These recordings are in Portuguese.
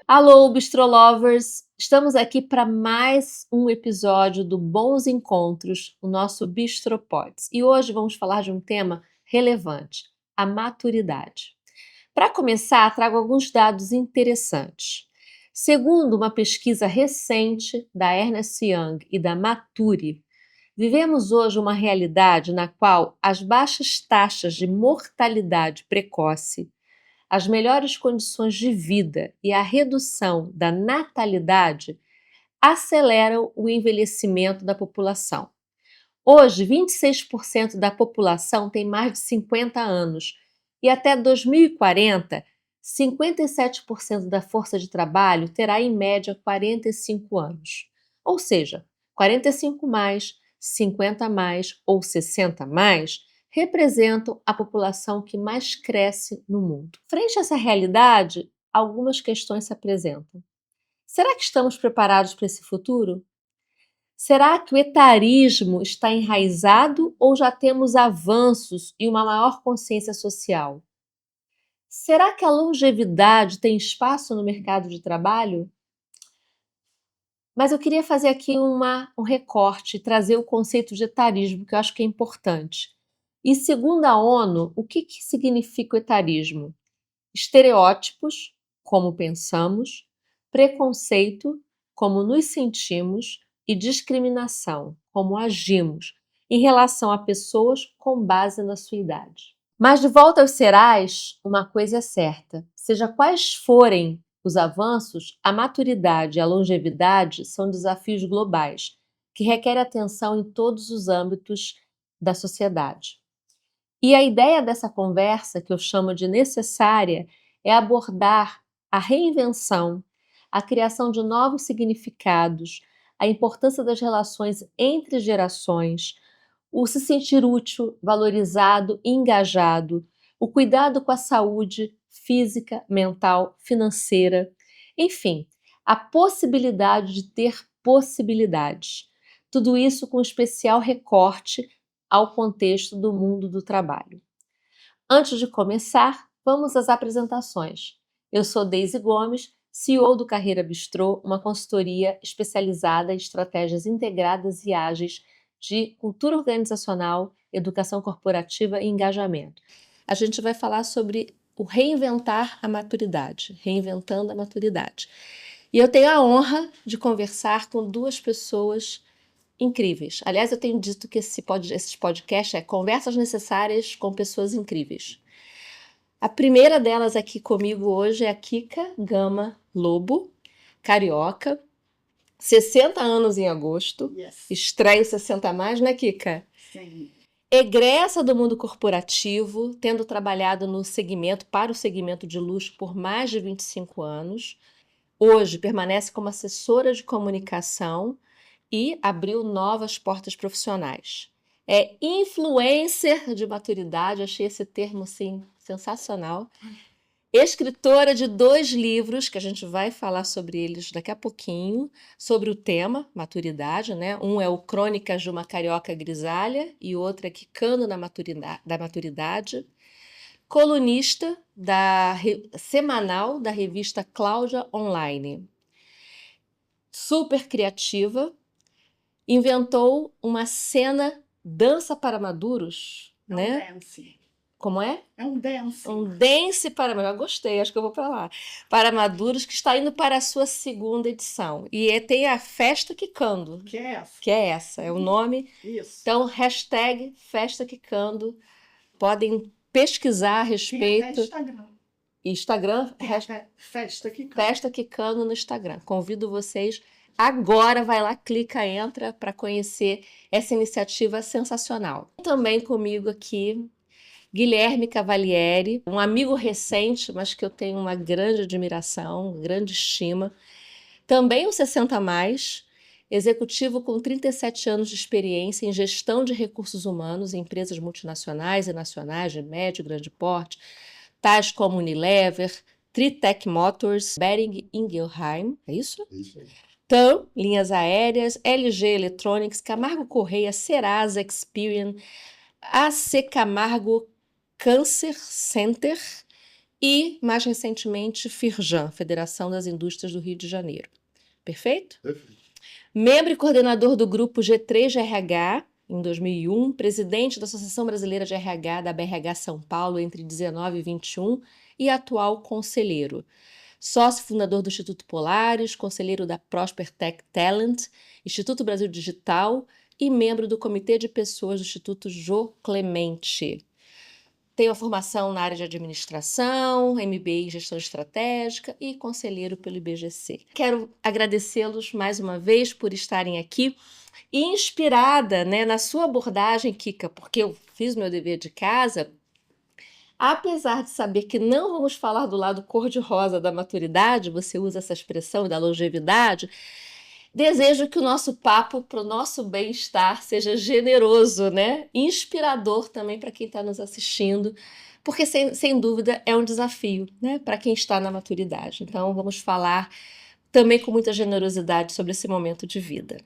Alô, Bistrolovers! Estamos aqui para mais um episódio do Bons Encontros, o nosso Bistropods. E hoje vamos falar de um tema relevante, a maturidade. Para começar, trago alguns dados interessantes. Segundo uma pesquisa recente da Ernst Young e da Maturi, vivemos hoje uma realidade na qual as baixas taxas de mortalidade precoce, as melhores condições de vida e a redução da natalidade aceleram o envelhecimento da população. Hoje, 26% da população tem mais de 50 anos e até 2040, 57% da força de trabalho terá em média 45 anos. Ou seja, 45 mais, 50 mais ou 60 mais representam a população que mais cresce no mundo. Frente a essa realidade, algumas questões se apresentam. Será que estamos preparados para esse futuro? Será que o etarismo está enraizado ou já temos avanços e uma maior consciência social? Será que a longevidade tem espaço no mercado de trabalho? Mas eu queria fazer aqui um recorte, trazer o conceito de etarismo, que eu acho que é importante. E segundo a ONU, o que significa o etarismo? Estereótipos, como pensamos, preconceito, como nos sentimos, e discriminação, como agimos, em relação a pessoas com base na sua idade. Mas de volta aos serais, uma coisa é certa: seja quais forem os avanços, a maturidade e a longevidade são desafios globais, que requerem atenção em todos os âmbitos da sociedade. E a ideia dessa conversa, que eu chamo de necessária, é abordar a reinvenção, a criação de novos significados, a importância das relações entre gerações, o se sentir útil, valorizado, engajado, o cuidado com a saúde física, mental, financeira, enfim, a possibilidade de ter possibilidades. Tudo isso com especial recorte ao contexto do mundo do trabalho. Antes de começar, vamos às apresentações. Eu sou Deise Gomes, CEO do Carreira Bistrô, uma consultoria especializada em estratégias integradas e ágeis de cultura organizacional, educação corporativa e engajamento. A gente vai falar sobre o reinventar a maturidade, reinventando a maturidade. E eu tenho a honra de conversar com duas pessoas incríveis. Aliás, eu tenho dito que esse podcast é conversas necessárias com pessoas incríveis. A primeira delas aqui comigo hoje é a Kika Gama Lobo, carioca, 60 anos em agosto, Yes. estreia o 60 a mais, né, Kika? Sim. Egressa do mundo corporativo, tendo trabalhado para o segmento de luxo por mais de 25 anos. Hoje permanece como assessora de comunicação e abriu novas portas profissionais. É influencer de maturidade, achei esse termo assim sensacional. Escritora de 2 livros, que a gente vai falar sobre eles daqui a pouquinho, sobre o tema maturidade, né? Um é o Crônicas de uma Carioca Grisalha e outro é Quicando da Maturidade. Colunista semanal da revista Cláudia Online. Super criativa. Inventou uma cena dança para maduros, né? Um dance. Como é? É um dance. Um dance para maduros. Eu gostei, acho que eu vou para lá. Para maduros, que está indo para a sua 2ª edição. E tem a Festa Quicando. Que é essa? Que é essa, é o nome. Isso. Então, hashtag Festa Quicando. Podem pesquisar a respeito. Tem até Instagram. Instagram, Festa Quicando. Festa Quicando no Instagram. Convido vocês. Agora vai lá, clica, entra para conhecer essa iniciativa sensacional. Também comigo aqui, Guilherme Cavalieri, um amigo recente, mas que eu tenho uma grande admiração, grande estima. Também um 60 a mais, executivo com 37 anos de experiência em gestão de recursos humanos em empresas multinacionais e nacionais de médio e grande porte, tais como Unilever, Tritec Motors, Behring Ingelheim, é isso? Isso aí. TAM, Linhas Aéreas, LG Electronics, Camargo Correia, Serasa Experian, AC Camargo Cancer Center e, mais recentemente, Firjan, Federação das Indústrias do Rio de Janeiro. Perfeito? Perfeito. Membro e coordenador do grupo G3 de RH em 2001, presidente da Associação Brasileira de RH da BRH São Paulo entre 19 e 21 e atual conselheiro. Sócio fundador do Instituto Polaris, conselheiro da Prosper Tech Talent, Instituto Brasil Digital e membro do Comitê de Pessoas do Instituto Jô Clemente. Tenho a formação na área de administração, MBA em gestão estratégica e conselheiro pelo IBGC. Quero agradecê-los mais uma vez por estarem aqui e inspirada, né, na sua abordagem, Kika, porque eu fiz meu dever de casa. Apesar de saber que não vamos falar do lado cor-de-rosa da maturidade, você usa essa expressão da longevidade, desejo que o nosso papo para o nosso bem-estar seja generoso, né? Inspirador também para quem está nos assistindo, porque sem dúvida é um desafio, né? Para quem está na maturidade. Então vamos falar também com muita generosidade sobre esse momento de vida.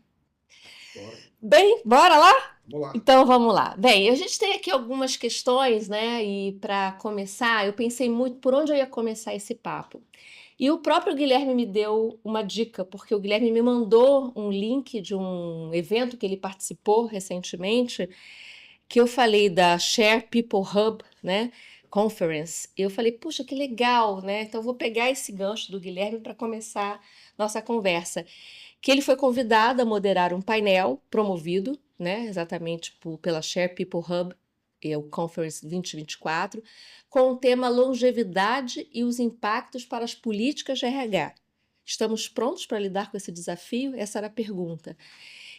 Bora. Bem, bora lá? Vamos lá. Então vamos lá. Bem, a gente tem aqui algumas questões, né? E para começar, eu pensei muito por onde eu ia começar esse papo. E o próprio Guilherme me deu uma dica, porque o Guilherme me mandou um link de um evento que ele participou recentemente, que eu falei da Share People Hub, né? Conference. E eu falei, puxa, que legal, né? Então eu vou pegar esse gancho do Guilherme para começar nossa conversa. Que ele foi convidado a moderar um painel promovido, né, exatamente pela Share People Hub, o Conference 2024, com o tema longevidade e os impactos para as políticas de RH. Estamos prontos para lidar com esse desafio? Essa era a pergunta.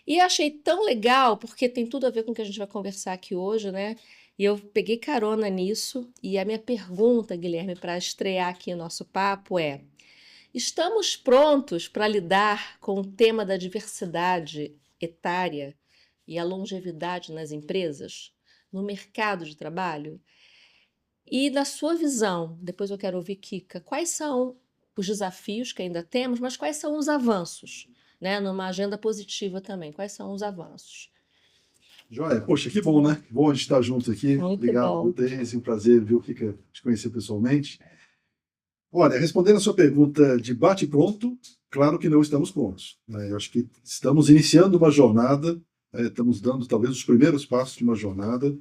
E achei tão legal, porque tem tudo a ver com o que a gente vai conversar aqui hoje, né? E eu peguei carona nisso, e a minha pergunta, Guilherme, para estrear aqui o nosso papo é: estamos prontos para lidar com o tema da diversidade etária e a longevidade nas empresas, no mercado de trabalho? E na sua visão, depois eu quero ouvir Kika, quais são os desafios que ainda temos, mas quais são os avanços, né? Numa agenda positiva também, quais são os avanços? Joia, poxa, que bom, né? Que bom a gente estar junto aqui. Muito Obrigado, bom. Deise, um prazer, viu, Kika, te conhecer pessoalmente. Olha, respondendo a sua pergunta de bate-pronto, claro que não estamos prontos, né? Eu acho que estamos iniciando uma jornada, estamos dando talvez os primeiros passos de uma jornada,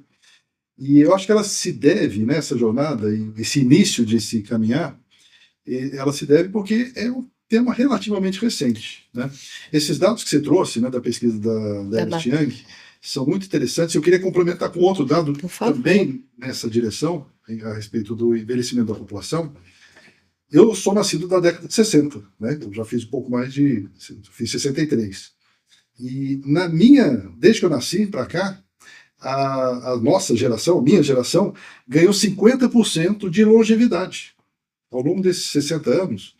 e eu acho que ela se deve, né, essa jornada, e esse início de se caminhar, ela se deve porque é um tema relativamente recente, né? Esses dados que você trouxe, né, da pesquisa da Ernst Young, são muito interessantes. Eu queria complementar com outro dado também nessa direção, a respeito do envelhecimento da população. Eu sou nascido da década de 60, né? Eu já fiz um pouco mais fiz 63. E desde que eu nasci para cá, a nossa geração, minha geração, ganhou 50% de longevidade. Ao longo desses 60 anos,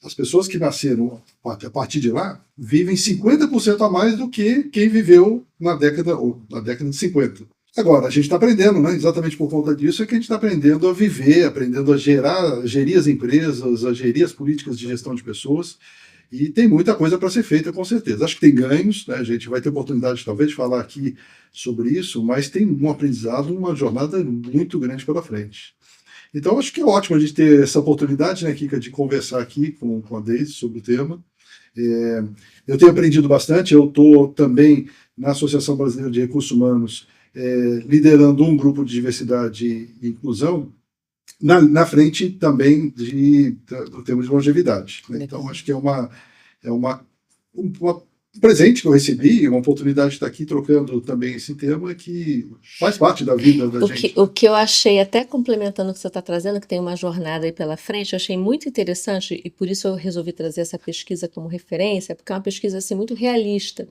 as pessoas que nasceram a partir de lá vivem 50% a mais do que quem viveu na década de 50. Agora, a gente está aprendendo, né? Exatamente por conta disso é que a gente está aprendendo a viver, aprendendo a gerir as empresas, a gerir as políticas de gestão de pessoas, e tem muita coisa para ser feita, com certeza. Acho que tem ganhos, né? A gente vai ter oportunidade, talvez, de falar aqui sobre isso, mas tem um aprendizado, uma jornada muito grande pela frente. Então, acho que é ótimo a gente ter essa oportunidade, né, Kika, de conversar aqui com a Deise sobre o tema. Eu tenho aprendido bastante, eu estou também na Associação Brasileira de Recursos Humanos, liderando um grupo de diversidade e inclusão, na frente também do tema de longevidade, né? Então, acho que é um presente que eu recebi, uma oportunidade de estar aqui trocando também esse tema que faz parte da vida da gente. O que eu achei, até complementando o que você está trazendo, que tem uma jornada aí pela frente, eu achei muito interessante, e por isso eu resolvi trazer essa pesquisa como referência, porque é uma pesquisa assim, muito realista.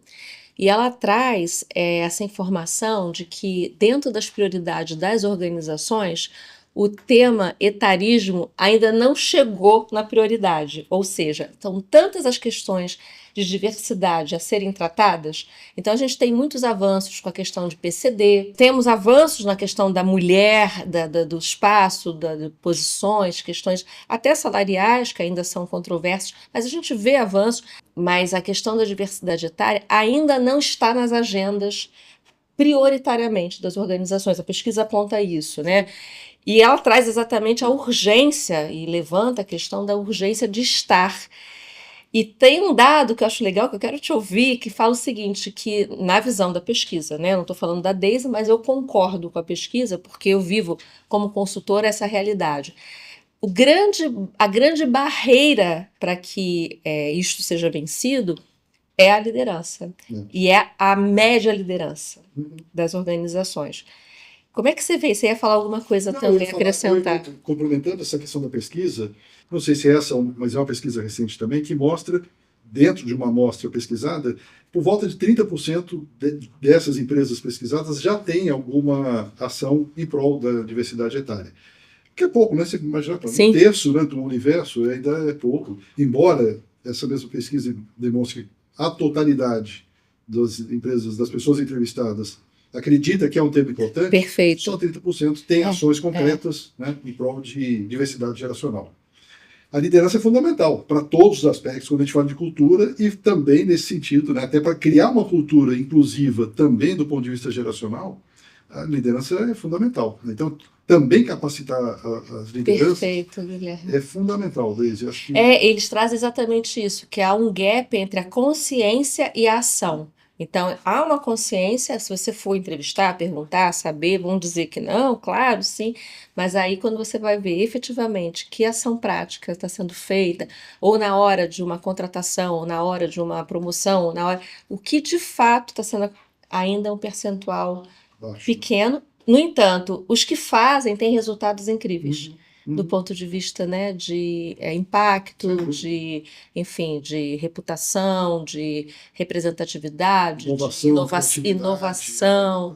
E ela traz essa informação de que, dentro das prioridades das organizações, o tema etarismo ainda não chegou na prioridade, ou seja, são tantas as questões de diversidade a serem tratadas. Então a gente tem muitos avanços com a questão de PCD, temos avanços na questão da mulher, do espaço, de posições, questões até salariais que ainda são controversas, mas a gente vê avanços, mas a questão da diversidade etária ainda não está nas agendas prioritariamente das organizações. A pesquisa aponta isso, né? E ela traz exatamente a urgência e levanta a questão da urgência de estar. E tem um dado que eu acho legal, que eu quero te ouvir, que fala o seguinte, que na visão da pesquisa, né? Eu não estou falando da Daisy, mas eu concordo com a pesquisa, porque eu vivo como consultora essa realidade. A grande barreira para que isto seja vencido é a liderança. E é a média liderança das organizações. Como é que você vê? Você ia falar alguma coisa também, acrescentar? Complementando essa questão da pesquisa, não sei se é essa, mas é uma pesquisa recente também, que mostra, dentro de uma amostra pesquisada, por volta de 30% dessas empresas pesquisadas já tem alguma ação em prol da diversidade etária. Que é pouco, né? Você imagina, um terço, né, do universo ainda é pouco. Embora essa mesma pesquisa demonstre que a totalidade das empresas, das pessoas entrevistadas, acredita que é um tema importante, perfeito, só 30% tem ações concretas, né, em prol de diversidade geracional. A liderança é fundamental para todos os aspectos, quando a gente fala de cultura, e também nesse sentido, né, até para criar uma cultura inclusiva também do ponto de vista geracional, a liderança é fundamental. Então, também capacitar as lideranças é fundamental, Daisy. Acho que... eles trazem exatamente isso, que há um gap entre a consciência e a ação. Então, há uma consciência, se você for entrevistar, perguntar, saber, vão dizer que não, claro, sim, mas aí quando você vai ver efetivamente que ação prática está sendo feita, ou na hora de uma contratação, ou na hora de uma promoção, ou na hora, o que de fato está sendo ainda um percentual pequeno. No entanto, os que fazem têm resultados incríveis. Do ponto de vista, né, de impacto, de, enfim, de reputação, de representatividade, inovação.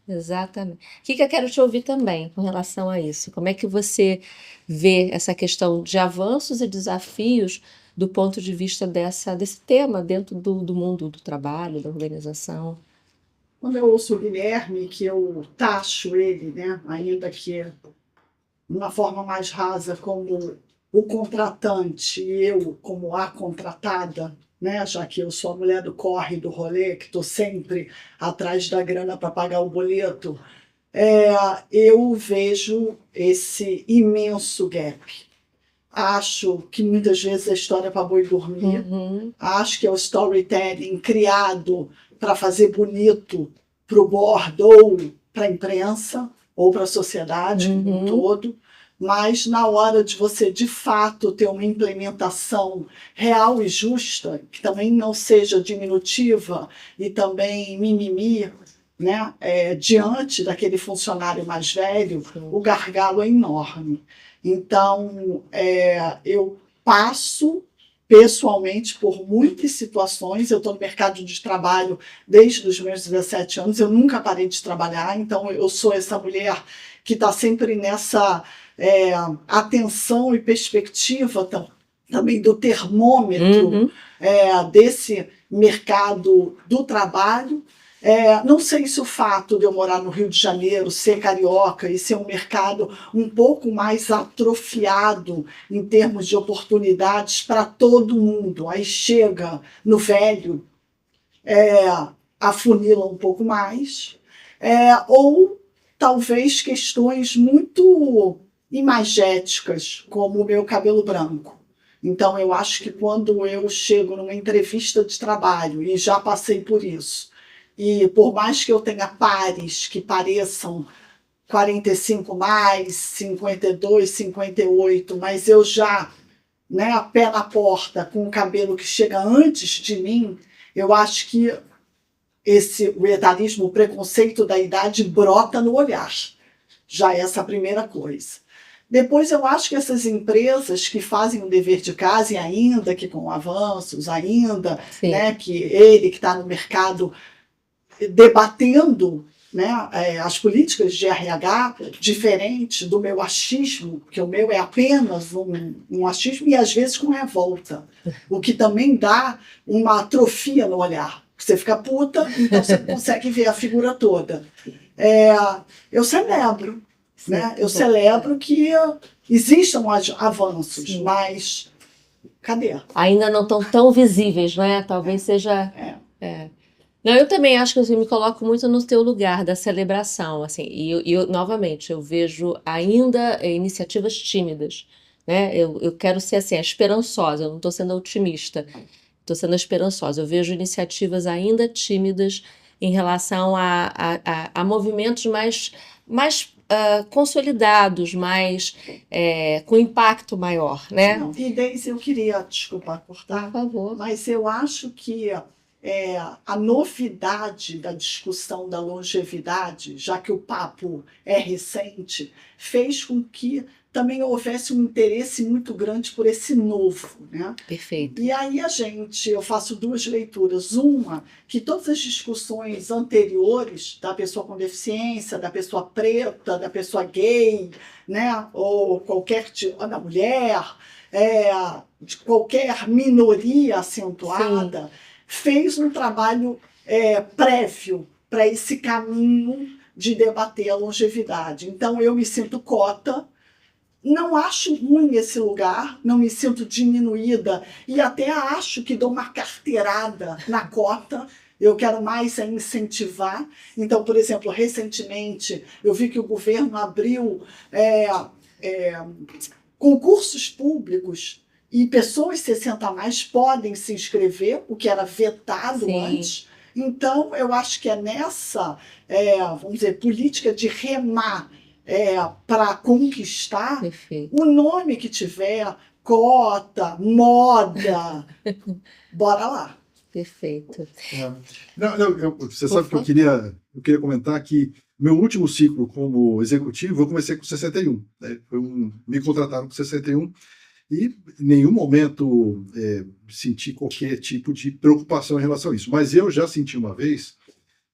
Exatamente. O que eu quero te ouvir também com relação a isso? Como é que você vê essa questão de avanços e desafios do ponto de vista desse tema dentro do mundo do trabalho, da organização? Quando eu ouço o Guilherme, que eu taxo ele, né, ainda que de uma forma mais rasa, como o contratante e eu como a contratada, né, já que eu sou a mulher do corre, do rolê, que estou sempre atrás da grana para pagar o boleto, eu vejo esse imenso gap. Acho que muitas vezes a história é para boi dormir. Acho que é o storytelling criado para fazer bonito para o board ou para a imprensa ou para a sociedade como um todo, mas na hora de você de fato ter uma implementação real e justa, que também não seja diminutiva e também mimimi, né, diante daquele funcionário mais velho, o gargalo é enorme. Então, eu passo pessoalmente por muitas situações. Eu estou no mercado de trabalho desde os meus 17 anos, eu nunca parei de trabalhar, então eu sou essa mulher que está sempre nessa atenção e perspectiva também do termômetro desse mercado do trabalho. Não sei se o fato de eu morar no Rio de Janeiro, ser carioca e ser um mercado um pouco mais atrofiado em termos de oportunidades para todo mundo, aí chega no velho, afunila um pouco mais, ou talvez questões muito imagéticas, como o meu cabelo branco. Então eu acho que quando eu chego numa entrevista de trabalho, e já passei por isso, e por mais que eu tenha pares que pareçam 45 mais, 52, 58, mas eu já, né, a pé na porta, com o cabelo que chega antes de mim, eu acho que o etarismo, o preconceito da idade brota no olhar. Já essa é a primeira coisa. Depois eu acho que essas empresas que fazem o dever de casa, e ainda que com avanços, ainda, né, que ele que está no mercado debatendo, né, as políticas de RH, diferente do meu achismo, porque o meu é apenas um achismo e às vezes com revolta, o que também dá uma atrofia no olhar. Você fica puta, então você não consegue ver a figura toda. Eu celebro, né? Eu celebro que existam avanços, mas cadê? Ainda não estão tão visíveis, né? Talvez seja... Não, eu também acho que eu me coloco muito no teu lugar da celebração, assim, novamente, eu vejo ainda iniciativas tímidas, né? Eu quero ser assim, esperançosa, eu não estou sendo otimista, estou sendo esperançosa. Eu vejo iniciativas ainda tímidas em relação a movimentos mais consolidados, mais com impacto maior, né? Não, e Deise, eu queria, desculpa Por cortar, favor. mas eu acho que a novidade da discussão da longevidade, já que o papo é recente, fez com que também houvesse um interesse muito grande por esse novo, né? Perfeito. E aí eu faço duas leituras. Uma, que todas as discussões anteriores da pessoa com deficiência, da pessoa preta, da pessoa gay, né, ou qualquer tipo, da mulher, de qualquer minoria acentuada, fez um trabalho prévio para esse caminho de debater a longevidade. Então, eu me sinto cota, não acho ruim esse lugar, não me sinto diminuída e até acho que dou uma carteirada na cota. Eu quero mais incentivar. Então, por exemplo, recentemente eu vi que o governo abriu concursos públicos e pessoas 60 a mais podem se inscrever, o que era vetado antes. Então, eu acho que é nessa, vamos dizer, política de remar para conquistar. Perfeito. O nome que tiver, cota, moda, bora lá. Perfeito. Você sabe que eu queria comentar que meu último ciclo como executivo, eu comecei com 61. Né? Me contrataram com 61 e em nenhum momento senti qualquer tipo de preocupação em relação a isso. Mas eu já senti uma vez,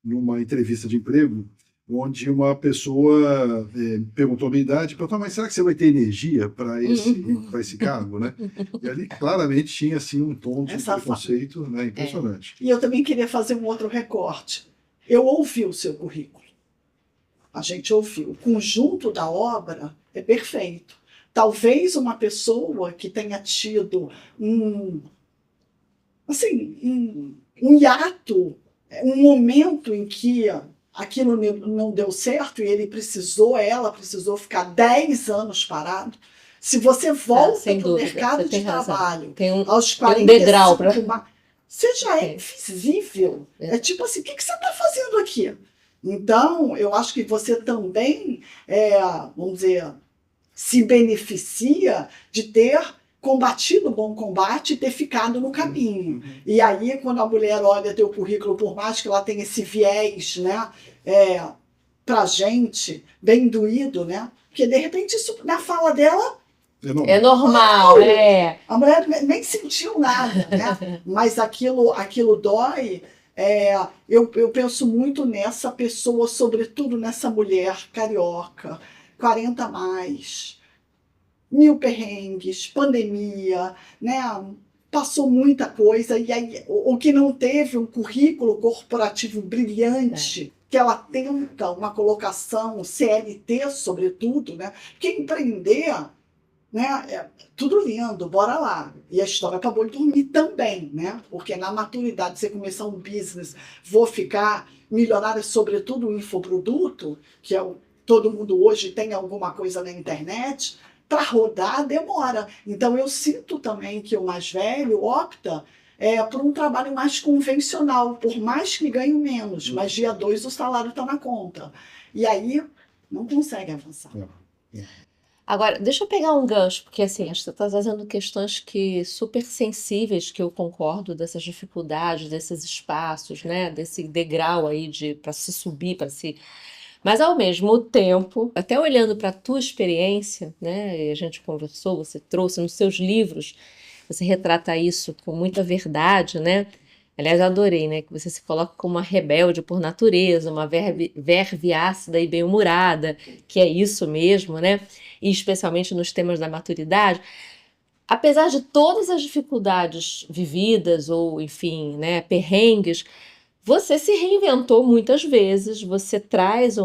numa entrevista de emprego, onde uma pessoa perguntou a minha idade, perguntou, mas será que você vai ter energia para esse cargo, né? E ali claramente tinha assim um tom de preconceito, né, impressionante. E eu também queria fazer um outro recorte. Eu ouvi o seu currículo. A gente ouviu. O conjunto da obra é perfeito. Talvez uma pessoa que tenha tido um hiato, um momento em que aquilo não deu certo e ela precisou ficar 10 anos parado. Se você volta para o mercado de trabalho aos 45, você já é invisível. É tipo assim, o que você está fazendo aqui? Então, eu acho que você também, vamos dizer, se beneficia de ter combatido o bom combate e ter ficado no caminho. E aí, quando a mulher olha teu currículo, por mais que ela tenha esse viés, né, pra gente, bem doído, né? Porque, de repente, isso na fala dela é normal. A mulher nem sentiu nada, né? Mas aquilo dói. Eu penso muito nessa pessoa, sobretudo nessa mulher carioca, 40 a mais, 1000 perrengues, pandemia, né? Passou muita coisa, e aí o que não teve um currículo corporativo brilhante, que ela tenta uma colocação CLT, sobretudo, né? Porque empreender, né, tudo lindo, bora lá. E a história acabou de dormir também, né? Porque na maturidade, você começar um business, vou ficar milionária, sobretudo o infoproduto, que todo mundo hoje tem alguma coisa na internet, para rodar demora. Então eu sinto também que o mais velho opta por um trabalho mais convencional, por mais que ganhe menos, mas dia 2 o salário está na conta. E aí não consegue avançar. Agora, deixa eu pegar um gancho, porque assim, acho que você está trazendo questões super sensíveis, que eu concordo, dessas dificuldades, desses espaços, né? Desse degrau aí para se subir, para se. Mas ao mesmo tempo, até olhando para a tua experiência, né? E a gente conversou, você trouxe nos seus livros, você retrata isso com muita verdade, né? Aliás, eu adorei, né? Que você se coloca como uma rebelde por natureza, uma verve ácida e bem-humorada, que é isso mesmo, né? E especialmente nos temas da maturidade. Apesar de todas as dificuldades vividas, ou enfim, né, perrengues, você se reinventou muitas vezes, você traz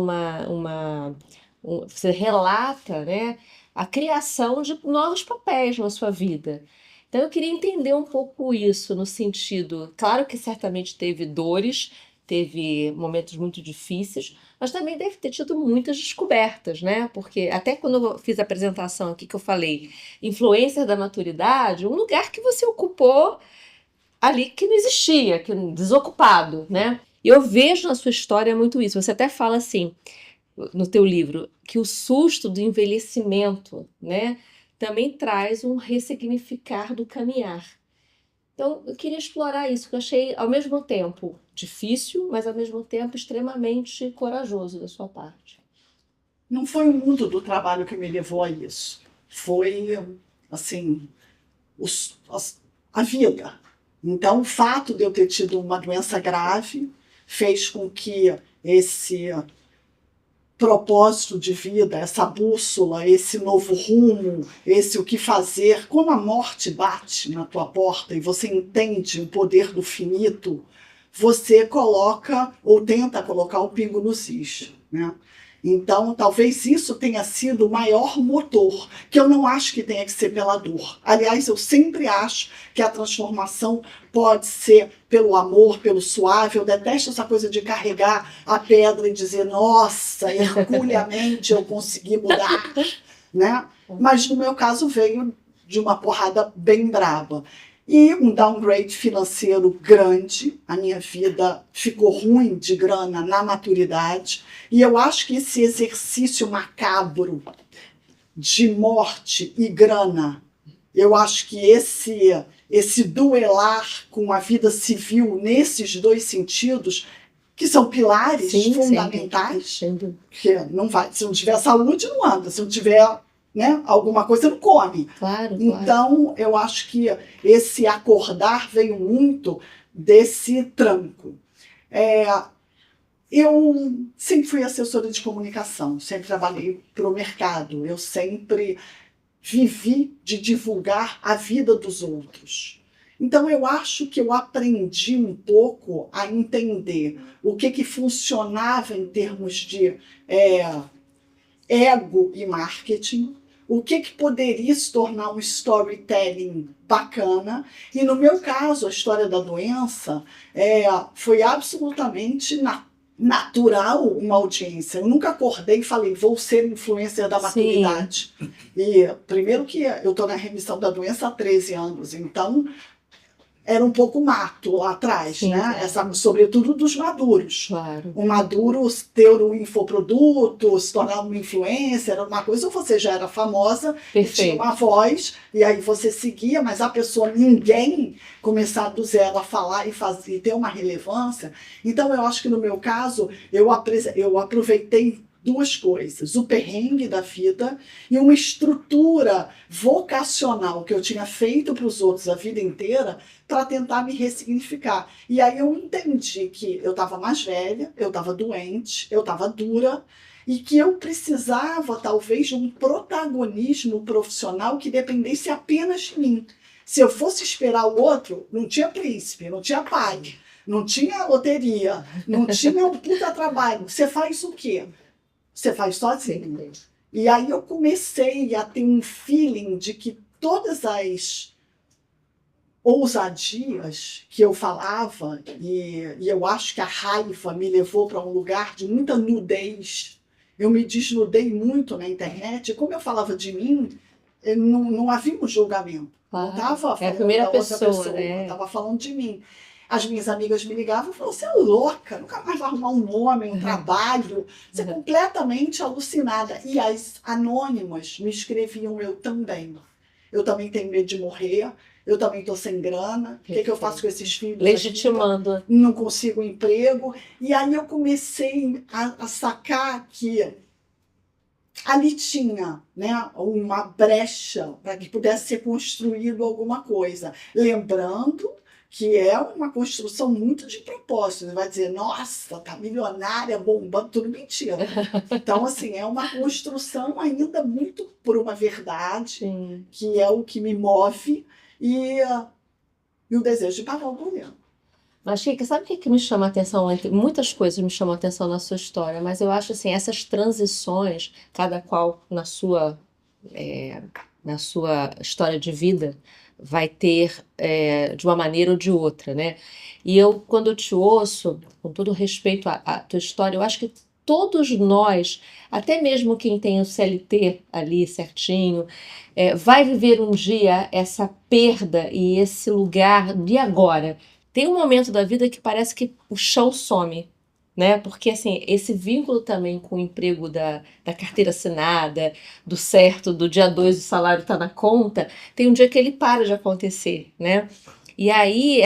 você relata, né, a criação de novos papéis na sua vida. Então eu queria entender um pouco isso, no sentido, claro que certamente teve dores teve momentos muito difíceis, mas também deve ter tido muitas descobertas, né? Porque até quando eu fiz a apresentação aqui que eu falei, influência da maturidade, um lugar que você ocupou ali que não existia, que desocupado, né? E eu vejo na sua história muito isso. Você até fala assim, no teu livro, que o susto do envelhecimento, né, também traz um ressignificar do caminhar. Então, eu queria explorar isso, que eu achei, ao mesmo tempo, difícil, mas ao mesmo tempo extremamente corajoso da sua parte. Não foi o mundo do trabalho que me levou a isso. Foi, assim, a vida. Então, o fato de eu ter tido uma doença grave fez com que esse propósito de vida, essa bússola, esse novo rumo, esse o que fazer, quando a morte bate na tua porta e você entende o poder do finito, você coloca ou tenta colocar o pingo nos is, né? Então, talvez isso tenha sido o maior motor, que eu não acho que tenha que ser pela dor. Aliás, eu sempre acho que a transformação pode ser pelo amor, pelo suave. Eu detesto essa coisa de carregar a pedra e dizer, nossa, herculeamente eu consegui mudar, né? Mas no meu caso veio de uma porrada bem braba. E um downgrade financeiro grande, a minha vida ficou ruim de grana na maturidade, e eu acho que esse exercício macabro de morte e grana, eu acho que esse duelar com a vida civil nesses dois sentidos, que são pilares fundamentais, porque não vai, se não tiver saúde, não anda, se não tiver, né, alguma coisa, não come. Claro, então, eu acho que esse acordar veio muito desse tranco. Eu sempre fui assessora de comunicação, sempre trabalhei para o mercado, eu sempre vivi de divulgar a vida dos outros. Então, eu acho que eu aprendi um pouco a entender o que funcionava em termos de ego e marketing, o que poderia se tornar um storytelling bacana. E no meu caso, a história da doença foi absolutamente natural uma audiência. Eu nunca acordei e falei, vou ser influencer da maturidade. Sim. E primeiro que eu estou na remissão da doença há 13 anos, então era um pouco mato lá atrás, sim, né? Sobretudo dos maduros. Claro. O maduro ter um infoproduto, se tornar uma influencer, era uma coisa, ou você já era famosa, tinha uma voz, e aí você seguia, mas a pessoa, ninguém começar do zero a falar e fazer, ter uma relevância. Então, eu acho que no meu caso, eu aproveitei duas coisas, o perrengue da vida e uma estrutura vocacional que eu tinha feito para os outros a vida inteira para tentar me ressignificar. E aí eu entendi que eu estava mais velha, eu estava doente, eu estava dura e que eu precisava talvez de um protagonismo profissional que dependesse apenas de mim. Se eu fosse esperar o outro, não tinha príncipe, não tinha pai, não tinha loteria, não tinha um puta trabalho. Você faz o quê? Você faz sozinho. E aí eu comecei a ter um feeling de que todas as ousadias que eu falava, e eu acho que a raiva me levou para um lugar de muita nudez. Eu me desnudei muito na internet. E como eu falava de mim, não havia um julgamento. Claro. Não estava falando a primeira da outra pessoa, né? estava falando de mim. As minhas amigas me ligavam e falavam, você é louca, nunca mais vai arrumar um homem, um trabalho. Você é completamente alucinada. E as anônimas me escreviam, eu também. Eu também tenho medo de morrer, eu também estou sem grana. O que eu faço com esses filhos? Legitimando. Aqui? Não consigo um emprego. E aí eu comecei a sacar que ali tinha, né, uma brecha para que pudesse ser construído alguma coisa. Lembrando que é uma construção muito de propósito. Você vai dizer, nossa, tá milionária, bombando, tudo mentira. Então, assim, é uma construção ainda muito por uma verdade, sim, que é o que me move, e o desejo de pagar o boleto. Mas, Chica, sabe o que me chama a atenção? Muitas coisas me chamam a atenção na sua história, mas eu acho assim, essas transições, cada qual na sua na sua história de vida, vai ter de uma maneira ou de outra, né? E quando eu te ouço, com todo respeito à tua história, eu acho que todos nós, até mesmo quem tem o CLT ali certinho, vai viver um dia essa perda e esse lugar de agora. Tem um momento da vida que parece que o chão some, né? Porque assim, esse vínculo também com o emprego da carteira assinada, do certo, do dia 2 o salário está na conta, tem um dia que ele para de acontecer, né? E aí,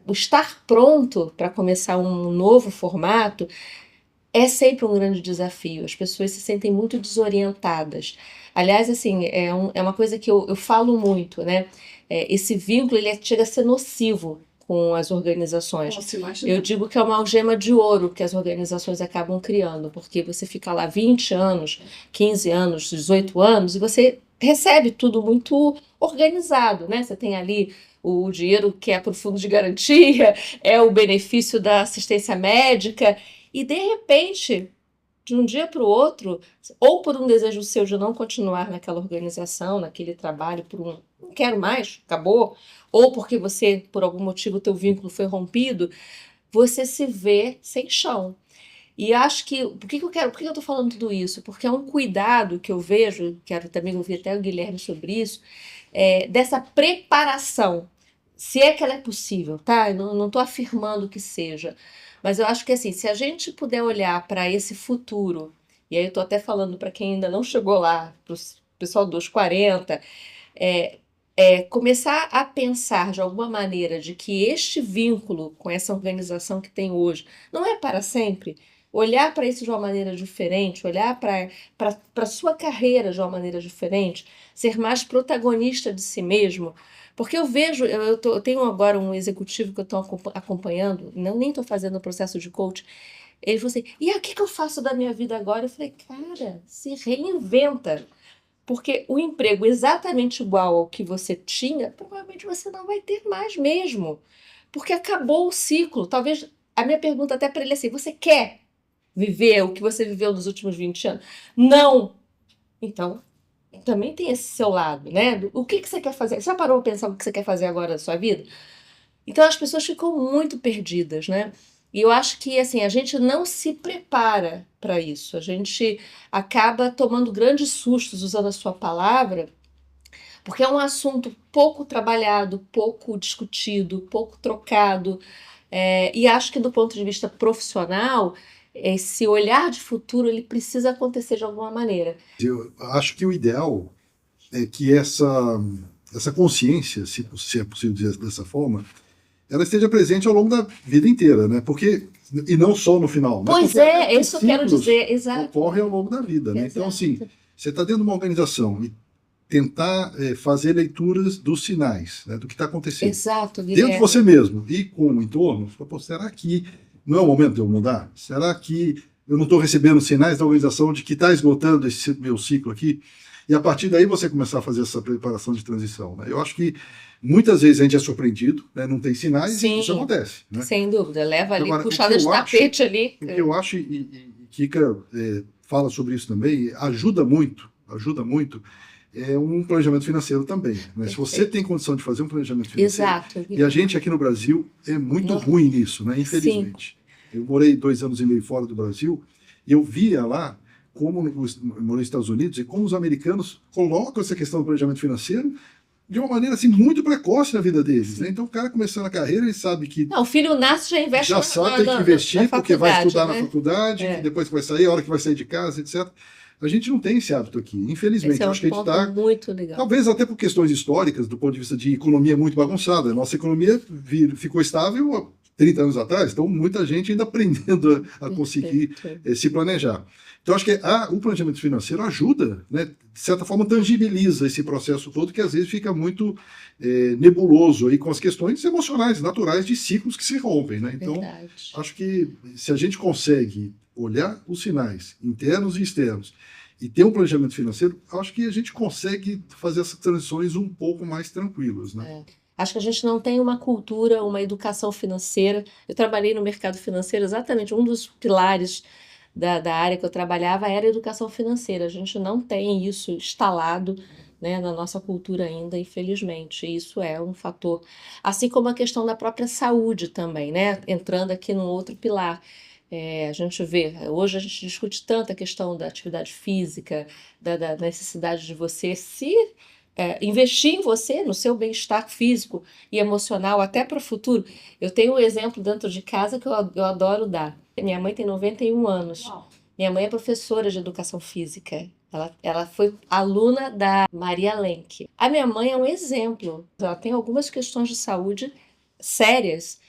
o estar pronto para começar um novo formato é sempre um grande desafio. As pessoas se sentem muito desorientadas. Aliás, assim, é uma coisa que eu falo muito, né? Esse vínculo, ele chega a ser nocivo com as organizações. Posso imaginar. Eu digo que é uma algema de ouro que as organizações acabam criando, porque você fica lá 20 anos, 15 anos, 18 anos, e você recebe tudo muito organizado, né? Você tem ali o dinheiro que é para o fundo de garantia, é o benefício da assistência médica, e de repente, de um dia para o outro, ou por um desejo seu de não continuar naquela organização, naquele trabalho, não quero mais, acabou, ou porque você, por algum motivo, o teu vínculo foi rompido, você se vê sem chão. E acho que, por que eu estou falando tudo isso? Porque é um cuidado que eu vejo, quero também ouvir até o Guilherme sobre isso, dessa preparação, se é que ela é possível, tá? Eu não estou afirmando que seja, mas eu acho que assim, se a gente puder olhar para esse futuro, e aí eu estou até falando para quem ainda não chegou lá, para o pessoal dos 40, começar a pensar de alguma maneira de que este vínculo com essa organização que tem hoje não é para sempre, olhar para isso de uma maneira diferente, olhar para a sua carreira de uma maneira diferente, ser mais protagonista de si mesmo. Porque eu vejo, eu tenho agora um executivo que eu estou acompanhando, nem estou fazendo o processo de coach. Ele falou assim: e o que eu faço da minha vida agora? Eu falei: cara, se reinventa. Porque o emprego exatamente igual ao que você tinha, provavelmente você não vai ter mais mesmo. Porque acabou o ciclo. Talvez a minha pergunta até para ele é assim: você quer viver o que você viveu nos últimos 20 anos? Não! Então, também tem esse seu lado, né? O que você quer fazer? Você já parou para pensar o que você quer fazer agora da sua vida? Então as pessoas ficam muito perdidas, né? E eu acho que assim, a gente não se prepara para isso. A gente acaba tomando grandes sustos, usando a sua palavra, porque é um assunto pouco trabalhado, pouco discutido, pouco trocado. E acho que do ponto de vista profissional, esse olhar de futuro ele precisa acontecer de alguma maneira. Eu acho que o ideal é que essa consciência, se é possível dizer dessa forma, ela esteja presente ao longo da vida inteira, né? E não só no final. Né? Pois é isso que eu quero dizer, exato. Ocorre ao longo da vida, né? Então, assim, você está dentro de uma organização e tentar fazer leituras dos sinais, né, do que está acontecendo. Exato, Guilherme. Dentro de você mesmo e com o entorno, será que não é o momento de eu mudar? Será que eu não estou recebendo sinais da organização de que está esgotando esse meu ciclo aqui? E a partir daí você começar a fazer essa preparação de transição. Né? Eu acho que muitas vezes a gente é surpreendido, né? Não tem sinais. Sim, e isso acontece. Né? Sem dúvida, leva ali, Agora, puxada de tapete ali. O que eu acho, e Kika fala sobre isso também, ajuda muito, um planejamento financeiro também. Né? Se você tem condição de fazer um planejamento financeiro, Exato. e a gente aqui no Brasil é muito ruim nisso, né? Infelizmente. Sim. Eu morei 2 anos e meio fora do Brasil, e eu via lá como morei nos Estados Unidos e como os americanos colocam essa questão do planejamento financeiro de uma maneira assim muito precoce na vida deles. Né? Então o cara começando a carreira, ele sabe que o filho nasce já investe já sabe tem que investir porque vai estudar na faculdade, depois que vai sair, a hora que vai sair de casa, etc. A gente não tem esse hábito aqui, infelizmente. Esse acho que a gente está muito legal. Talvez até por questões históricas, do ponto de vista de economia muito bagunçada. Nossa economia ficou estável há 30 anos atrás, então muita gente ainda aprendendo a conseguir se planejar. Então, acho que o planejamento financeiro ajuda, né, de certa forma, tangibiliza esse processo todo, que às vezes fica muito nebuloso aí com as questões emocionais, naturais de ciclos que se rompem. Né? Então, acho que se a gente consegue olhar os sinais internos e externos e ter um planejamento financeiro, acho que a gente consegue fazer essas transições um pouco mais tranquilas. Né? Acho que a gente não tem uma cultura, uma educação financeira. Eu trabalhei no mercado financeiro, exatamente um dos pilares da área que eu trabalhava era educação financeira. A gente não tem isso instalado, né, na nossa cultura ainda, infelizmente. Isso é um fator. Assim como a questão da própria saúde também, né? Entrando aqui num outro pilar. A gente vê, hoje a gente discute tanto a questão da atividade física, da necessidade de você investir em você, no seu bem-estar físico e emocional, até para o futuro. Eu tenho um exemplo dentro de casa que eu adoro dar. Minha mãe tem 91 anos. Uau. Minha mãe é professora de educação física. Ela foi aluna da Maria Lenk. A minha mãe é um exemplo. Ela tem algumas questões de saúde sérias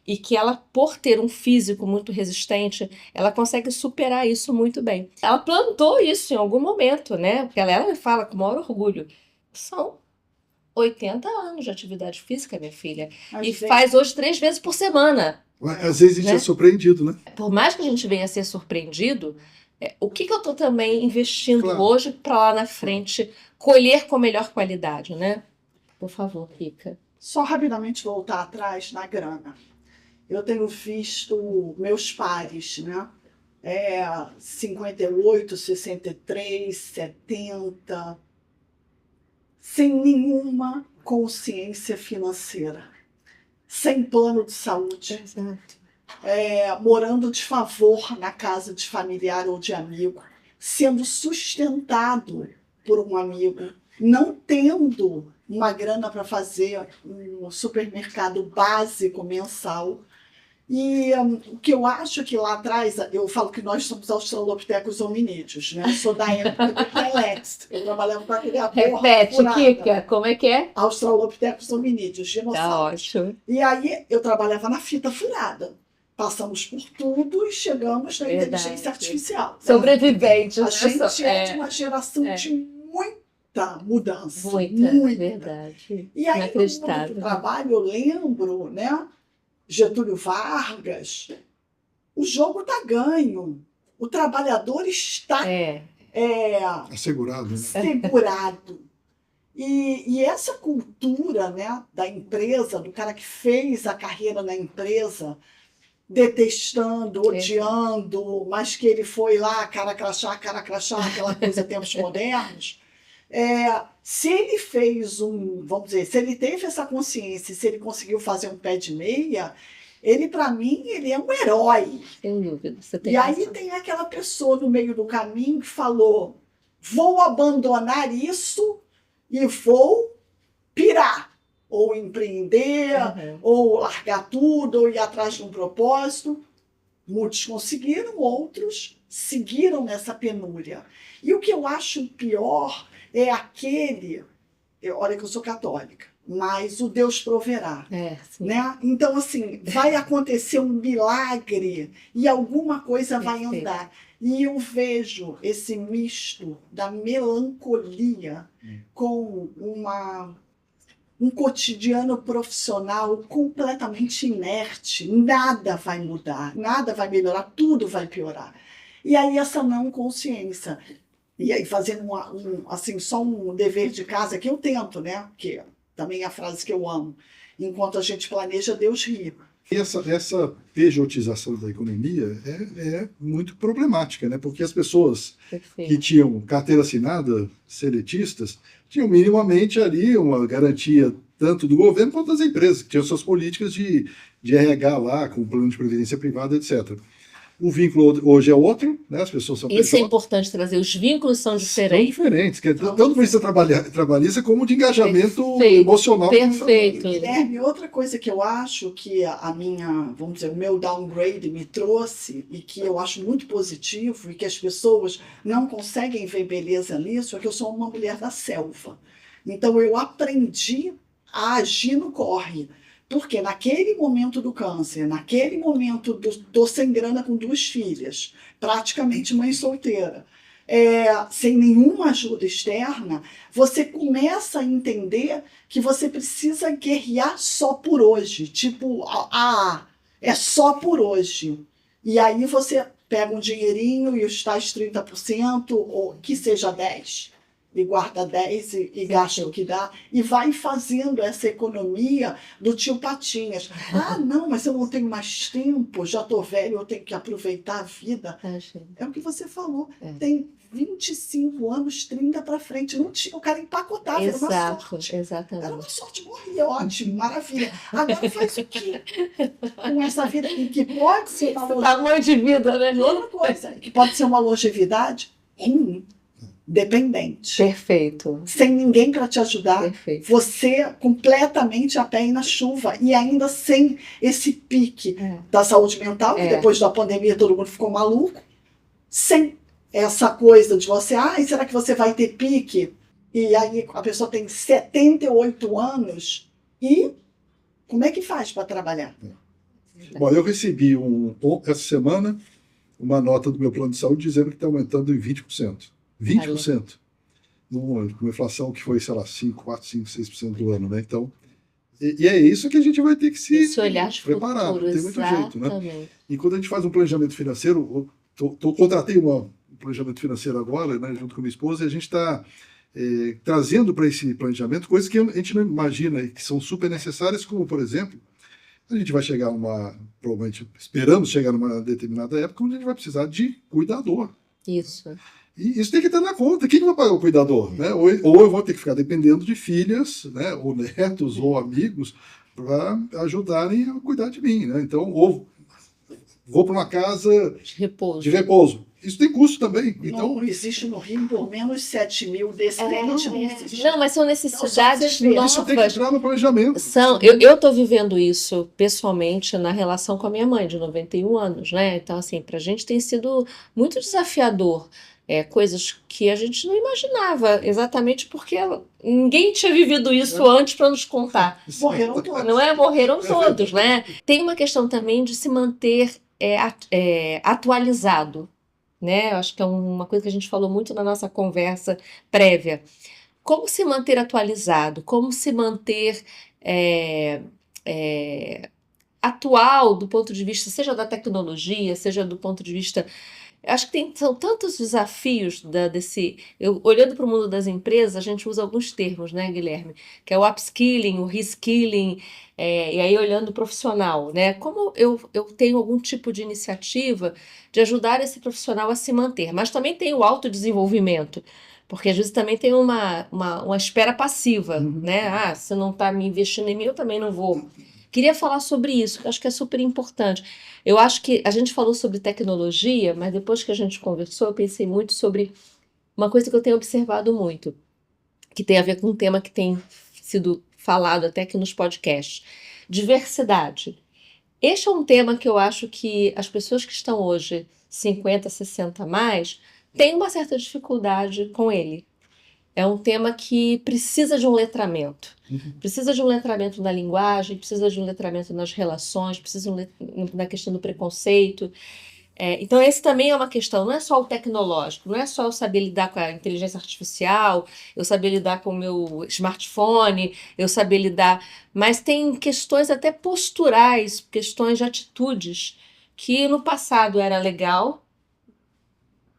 e que ela, por ter um físico muito resistente, ela consegue superar isso muito bem. Ela plantou isso em algum momento, né? Porque ela me fala com o maior orgulho. São 80 anos de atividade física, minha filha. Às E vezes- faz hoje 3 vezes por semana. Às vezes a gente Né? é surpreendido, né? Por mais que a gente venha a ser surpreendido, o que eu estou também investindo Claro. hoje para lá na frente colher com melhor qualidade, né? Por favor, Rica. Só rapidamente voltar atrás na grana. Eu tenho visto meus pares, né? 58, 63, 70, sem nenhuma consciência financeira, sem plano de saúde, Exato. morando de favor na casa de familiar ou de amigo, sendo sustentado por um amigo, não tendo uma grana para fazer um supermercado básico mensal. E o que eu acho que lá atrás, eu falo que nós somos australopithecus hominídeos, né? Eu sou da época do Telex, eu trabalhava com aquele aborto Repete, furado. Kika, como é que é? Australopithecus hominídeos, Tá dinossauros. ótimo. E aí eu trabalhava na fita furada. Passamos por tudo e chegamos na Verdade. inteligência artificial. Sobrevivente, A né? gente é de uma geração de muita mudança. Muita, verdade. E aí, no mundo do Inacreditável. trabalho, eu lembro, né? Getúlio Vargas, o jogo está ganho. O trabalhador está Assegurado, né? segurado. E essa cultura, né, da empresa, do cara que fez a carreira na empresa, detestando, odiando, mas que ele foi lá, cara crachá, aquela coisa tempos modernos. Se ele fez vamos dizer, se ele teve essa consciência, se ele conseguiu fazer um pé de meia, ele, para mim, ele é um herói. Sem dúvida. Você tem E aí razão. tem aquela pessoa no meio do caminho que falou: vou abandonar isso e vou pirar, ou empreender, Uhum. ou largar tudo, ou ir atrás de um propósito. Muitos conseguiram, outros seguiram nessa penúria. E o que eu acho pior é olha que eu sou católica, mas o Deus proverá. Sim. Né? Então, assim, vai acontecer um milagre e alguma coisa vai Perfeito. andar. E eu vejo esse misto da melancolia com um cotidiano profissional completamente inerte. Nada vai mudar, nada vai melhorar, tudo vai piorar. E aí essa não consciência. E aí fazendo assim, só um dever de casa que eu tento, né? Que também é a frase que eu amo. Enquanto a gente planeja, Deus ri. E essa pejotização da economia é muito problemática, né? Porque as pessoas Perfeito. que tinham carteira assinada, seletistas, tinham minimamente ali uma garantia tanto do governo quanto das empresas, que tinham suas políticas de RH lá, com plano de previdência privada, etc. O vínculo hoje é outro, né? As pessoas são Isso é importante trazer. Os vínculos são são diferentes. diferentes, tanto por isso trabalhista como de engajamento Perfeito. emocional. Perfeito. Guilherme, outra coisa que eu acho que vamos dizer, o meu downgrade me trouxe e que eu acho muito positivo e que as pessoas não conseguem ver beleza nisso é que eu sou uma mulher da selva. Então eu aprendi a agir no corre. Porque naquele momento do câncer, naquele momento tô sem grana com 2 filhas, praticamente mãe solteira, sem nenhuma ajuda externa, você começa a entender que você precisa guerrear só por hoje. Tipo, é só por hoje. E aí você pega um dinheirinho e os tais 30%, ou que seja 10%. e guarda 10 e gasta o que dá, e vai fazendo essa economia do tio Patinhas. Ah, não, mas eu não tenho mais tempo, já estou velho, eu tenho que aproveitar a vida. É o que você falou, tem 25 anos, 30 para frente, não tinha, o cara empacotava, era uma sorte. Exatamente. Era uma sorte, morria, ótimo, maravilha. Agora faz o quê com essa vida? E que pode ser uma Tamanho de vida, né? e outra coisa, que pode ser uma longevidade ruim, dependente, Perfeito. sem ninguém para te ajudar, Perfeito. você completamente a pé e na chuva, e ainda sem esse pique da saúde mental, que depois da pandemia todo mundo ficou maluco, sem essa coisa de você, será que você vai ter pique? E aí a pessoa tem 78 anos, e como é que faz para trabalhar? Bom, eu recebi essa semana uma nota do meu plano de saúde dizendo que está aumentando em 20%. 20%. Com uma inflação que foi, sei lá, 5, 4, 5, 6% do ano, né? Então, e é isso que a gente vai ter que se preparar, não tem muito jeito, né? E quando a gente faz um planejamento financeiro, contratei um planejamento financeiro agora, né, junto com minha esposa, e a gente está trazendo para esse planejamento coisas que a gente não imagina e que são super necessárias, como, por exemplo, a gente vai chegar provavelmente esperamos chegar numa determinada época onde a gente vai precisar de cuidador. Isso. E isso tem que estar na conta. Quem vai pagar o cuidador? Né? Ou eu vou ter que ficar dependendo de filhas, né? Ou netos, ou amigos, para ajudarem a cuidar de mim. Né? Então, ou vou para uma casa de repouso. Isso tem custo também. Então, não existe no Rio por menos 7 mil desse não existe. Não, mas são necessidades novas. Isso tem que entrar no planejamento. Eu estou vivendo isso pessoalmente na relação com a minha mãe, de 91 anos, né? Então, assim, para a gente tem sido muito desafiador. Coisas que a gente não imaginava, exatamente porque ninguém tinha vivido isso antes para nos contar. Morreram todos. Não é? Morreram todos, né? Tem uma questão também de se manter atualizado, né? Eu acho que é uma coisa que a gente falou muito na nossa conversa prévia. Como se manter atualizado? Como se manter atual do ponto de vista, seja da tecnologia, seja do ponto de vista... Acho que são tantos desafios olhando para o mundo das empresas, a gente usa alguns termos, né, Guilherme? Que é o upskilling, o reskilling, e aí olhando o profissional, né? Como eu tenho algum tipo de iniciativa de ajudar esse profissional a se manter, mas também tem o autodesenvolvimento, porque às vezes também tem uma espera passiva, né? Se não está me investindo em mim, eu também não vou. Queria falar sobre isso, que eu acho que é super importante. Eu acho que a gente falou sobre tecnologia, mas depois que a gente conversou, eu pensei muito sobre uma coisa que eu tenho observado muito, que tem a ver com um tema que tem sido falado até aqui nos podcasts. Diversidade. Este é um tema que eu acho que as pessoas que estão hoje 50, 60 a mais, têm uma certa dificuldade com ele. É um tema que precisa de um letramento. Precisa de um letramento na linguagem, precisa de um letramento nas relações, precisa na questão do preconceito. Então, esse também é uma questão, não é só o tecnológico, não é só eu saber lidar com a inteligência artificial, eu saber lidar com o meu smartphone, eu saber lidar... Mas tem questões até posturais, questões de atitudes, que no passado era legal,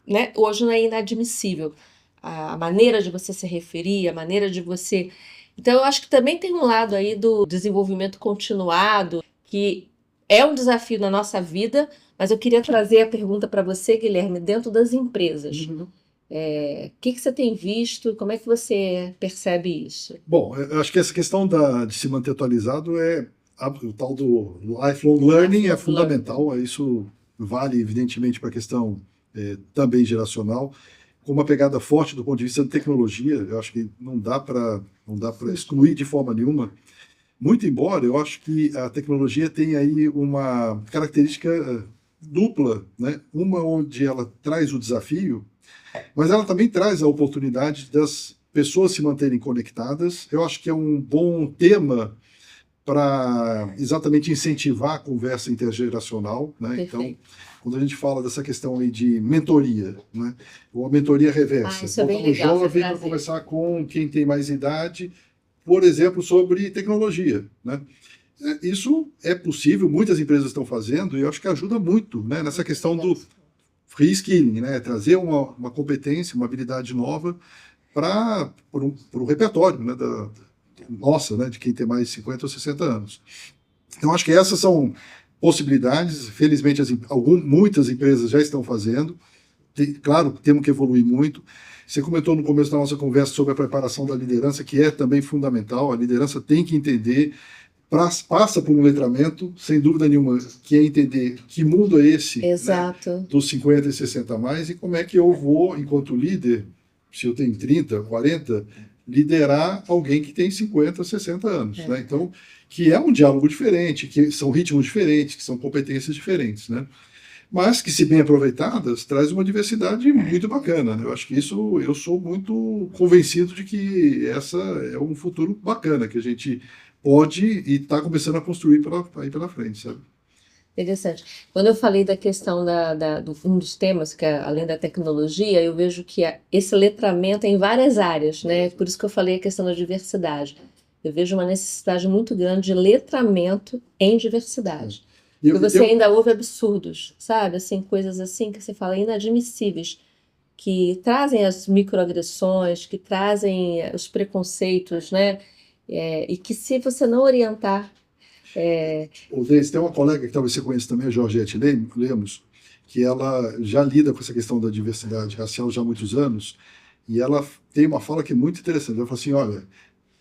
né? Hoje não é inadmissível. A maneira de você se referir, a maneira de você... Então, eu acho que também tem um lado aí do desenvolvimento continuado, que é um desafio na nossa vida, mas eu queria trazer a pergunta para você, Guilherme, dentro das empresas. O que você tem visto? Como é que você percebe isso? Bom, eu acho que essa questão de se manter atualizado o tal do lifelong learning é fundamental. Isso vale, evidentemente, para a questão também geracional, com uma pegada forte do ponto de vista de tecnologia. Eu acho que não dá para excluir de forma nenhuma. Muito embora eu acho que a tecnologia tem aí uma característica dupla, né? Uma onde ela traz o desafio, mas ela também traz a oportunidade das pessoas se manterem conectadas. Eu acho que é um bom tema para exatamente incentivar a conversa intergeracional, né? Então, quando a gente fala dessa questão aí de mentoria, né? Ou a mentoria reversa, isso é bem o legal, jovem para conversar com quem tem mais idade, por exemplo, sobre tecnologia, né? Isso é possível, muitas empresas estão fazendo, e eu acho que ajuda muito, né, nessa questão do reskilling, né? Trazer uma competência, uma habilidade nova para o repertório, né, nossa, né, de quem tem mais de 50 ou 60 anos. Então, acho que essas são possibilidades. Felizmente, muitas empresas já estão fazendo. Claro, temos que evoluir muito. Você comentou no começo da nossa conversa sobre a preparação da liderança, que é também fundamental. A liderança tem que entender, passa por um letramento, sem dúvida nenhuma, que é entender que mundo é esse, né, Exato. dos 50 e 60 a mais, e como é que eu vou, enquanto líder, se eu tenho 30, 40, liderar alguém que tem 50, 60 anos. Né? Então, que é um diálogo diferente, que são ritmos diferentes, que são competências diferentes, né? Mas que, se bem aproveitadas, traz uma diversidade muito bacana. Né? Eu acho que isso, eu sou muito convencido de que essa é um futuro bacana, que a gente pode e está começando a construir aí pela frente, sabe? Interessante. Quando eu falei da questão um dos temas, que é além da tecnologia, eu vejo que esse letramento é em várias áreas, né? Por isso que eu falei a questão da diversidade. Eu vejo uma necessidade muito grande de letramento em diversidade. Porque você ainda ouve absurdos, sabe? Assim, coisas assim que você fala inadmissíveis, que trazem as microagressões, que trazem os preconceitos, né? E que se você não orientar... Tem uma colega que talvez você conheça também, a Georgette Lemos, que ela já lida com essa questão da diversidade racial já há muitos anos, e ela tem uma fala que é muito interessante. Ela fala assim, olha,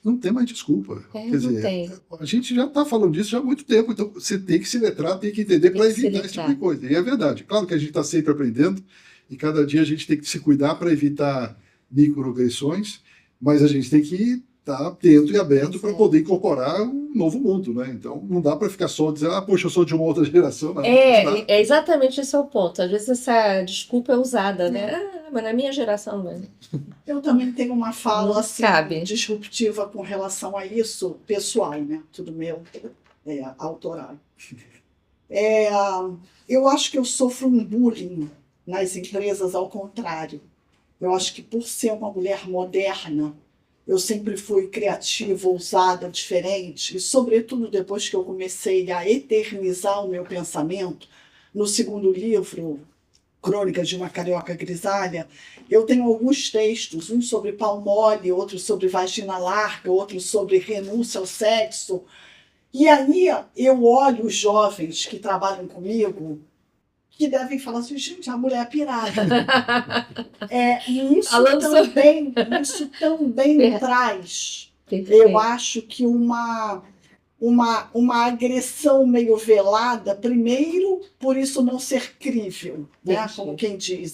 não tem mais desculpa. Quer dizer, a gente já está falando disso já há muito tempo, então você tem que se letrar, tem que entender para evitar esse tipo de coisa. E é verdade. Claro que a gente está sempre aprendendo, e cada dia a gente tem que se cuidar para evitar microagressões, mas a gente tem que estar atento e aberto para poder incorporar um novo mundo, né? Então, não dá para ficar só dizendo, poxa, eu sou de uma outra geração. Não, é exatamente esse é o ponto. Às vezes essa desculpa é usada, né? Mas na minha geração, não. Eu também tenho uma fala assim, disruptiva com relação a isso, pessoal, né? Tudo meu, autoral. Eu acho que eu sofro um bullying nas empresas ao contrário. Eu acho que por ser uma mulher moderna, eu sempre fui criativa, ousada, diferente, e sobretudo depois que eu comecei a eternizar o meu pensamento, no segundo livro, Crônicas de uma Carioca Grisalha, eu tenho alguns textos, um sobre palmole, outro sobre vagina larga, outro sobre renúncia ao sexo. E aí eu olho os jovens que trabalham comigo, que devem falar assim, gente, a mulher é pirada. E isso também traz, eu acho que uma agressão meio velada, primeiro, por isso não ser crível, né? Como quem diz,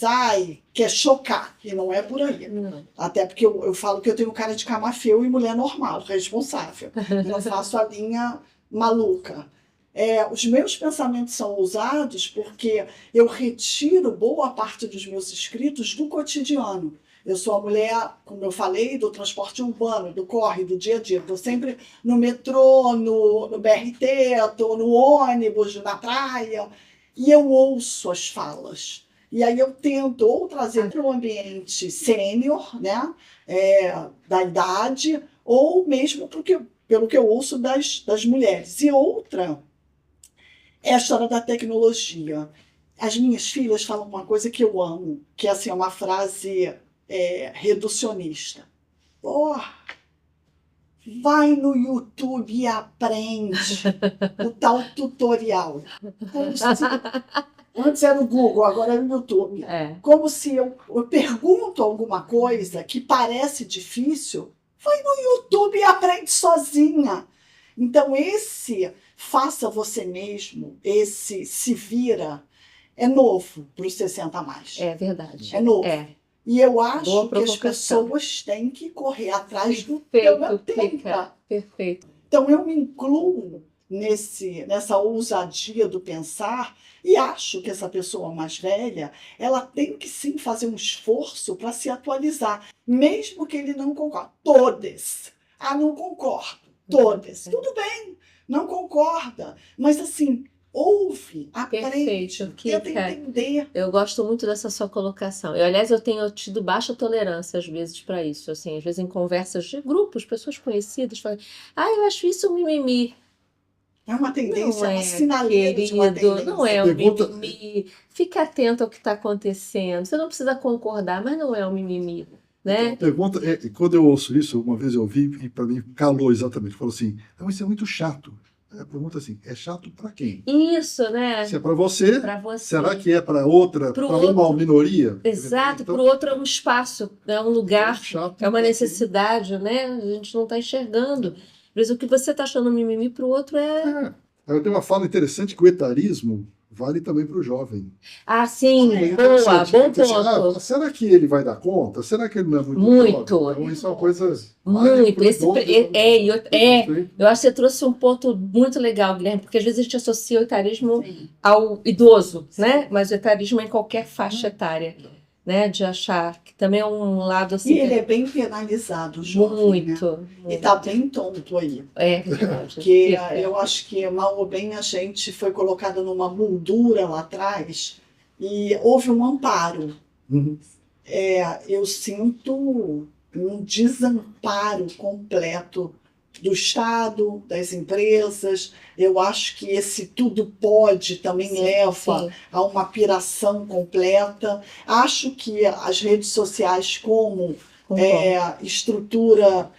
quer chocar, e não é por aí. Não. Até porque eu falo que eu tenho cara de camafeu e mulher normal, responsável. Eu não faço a linha maluca. Os meus pensamentos são ousados porque eu retiro boa parte dos meus escritos do cotidiano. Eu sou a mulher, como eu falei, do transporte urbano, do corre, do dia a dia. Estou sempre no metrô, no BRT, estou no ônibus, na praia, e eu ouço as falas. E aí eu tento ou trazer para um ambiente sênior, né, da idade, ou mesmo pelo que eu ouço das mulheres. E outra é a história da tecnologia. As minhas filhas falam uma coisa que eu amo, que é assim, uma frase reducionista. Vai no YouTube e aprende o tal tutorial. Antes era o Google, agora é o YouTube. Como se eu pergunto alguma coisa que parece difícil, vai no YouTube e aprende sozinha. Então, esse faça você mesmo, esse se vira, é novo para os 60 a mais. É verdade. É novo. E eu acho que as pessoas têm que correr atrás do tempo. Perfeito. Então, eu me incluo nessa ousadia do pensar e acho que essa pessoa mais velha, ela tem que sim fazer um esforço para se atualizar, mesmo que ele não concorde. Todas. Não concordo. Todas. Tudo bem, não concorda. Mas assim, ouve, aprende, tenta entender. Eu gosto muito dessa sua colocação. Aliás, eu tenho tido baixa tolerância às vezes para isso. Assim, às vezes em conversas de grupos, pessoas conhecidas falam, eu acho isso um mimimi. É uma tendência, uma sinaleira de uma tendência. Não é um mimimi. Fique atento ao que está acontecendo. Você não precisa concordar, mas não é um mimimi. né? Pergunta, quando eu ouço isso, uma vez eu ouvi e para mim calou exatamente. Falou assim: não, isso é muito chato. A pergunta assim: é chato para quem? Isso, né? Se é para você, Para você. será que é para outra, Pro para outro. uma minoria? Exato, Então, para o outro é um espaço, é um lugar, chato é uma pra quem? necessidade, né? A gente não está enxergando. Às vezes o que você está achando mimimi para o outro é. Eu tenho uma fala interessante que o etarismo vale também para o jovem. Ah, sim, É boa, interessante. bom Porque, assim, ponto. será que ele vai dar conta? Será que ele não é muito Muito. jovem? Então, isso é uma coisa. Vale Muito. pro idoso também. Eu acho que você trouxe um ponto muito legal, Guilherme, porque às vezes a gente associa o etarismo ao idoso, né? Mas o etarismo é em qualquer faixa etária, né? De achar que também é um lado assim. E ele é bem penalizado, o jovem, né? muito. E tá bem tonto aí. É verdade. Porque Fica. eu acho que mal ou bem a gente foi colocado numa moldura lá atrás e houve um amparo. Uhum. Eu sinto um desamparo completo do Estado, das empresas. Eu acho que esse tudo pode também Sim, leva sim. a uma piração completa. Acho que as redes sociais, como Concordo. estrutura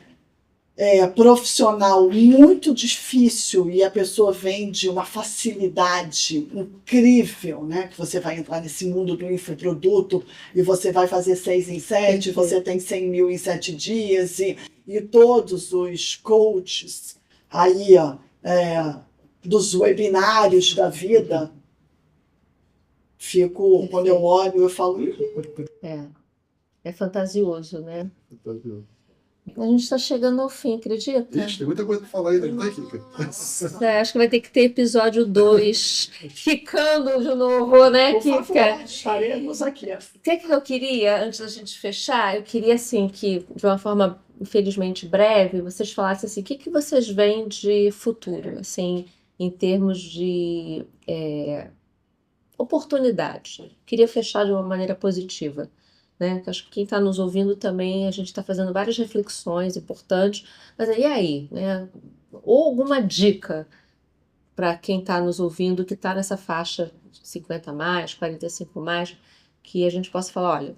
profissional muito difícil, e a pessoa vem de uma facilidade incrível, né? Que você vai entrar nesse mundo do infoproduto e você vai fazer 6 em 7, Perfeito. você tem 100 mil em 7 dias, e todos os coaches aí, dos webinários da vida, quando eu olho, eu falo, É fantasioso, né? A gente está chegando ao fim, acredita? Ixi, tem muita coisa para falar ainda, não tem, Kika? Acho que vai ter que ter episódio 2, ficando de novo, né, por favor, Kika? estaremos aqui. O que eu queria, antes da gente fechar, eu queria, assim, que, de uma forma, infelizmente, breve, vocês falassem assim, o que vocês veem de futuro, assim, em termos de oportunidades. Queria fechar de uma maneira positiva, né? Que acho que quem está nos ouvindo também, a gente está fazendo várias reflexões importantes, mas e aí, né? Ou alguma dica para quem está nos ouvindo que está nessa faixa 50 mais, 45 mais, que a gente possa falar, olha,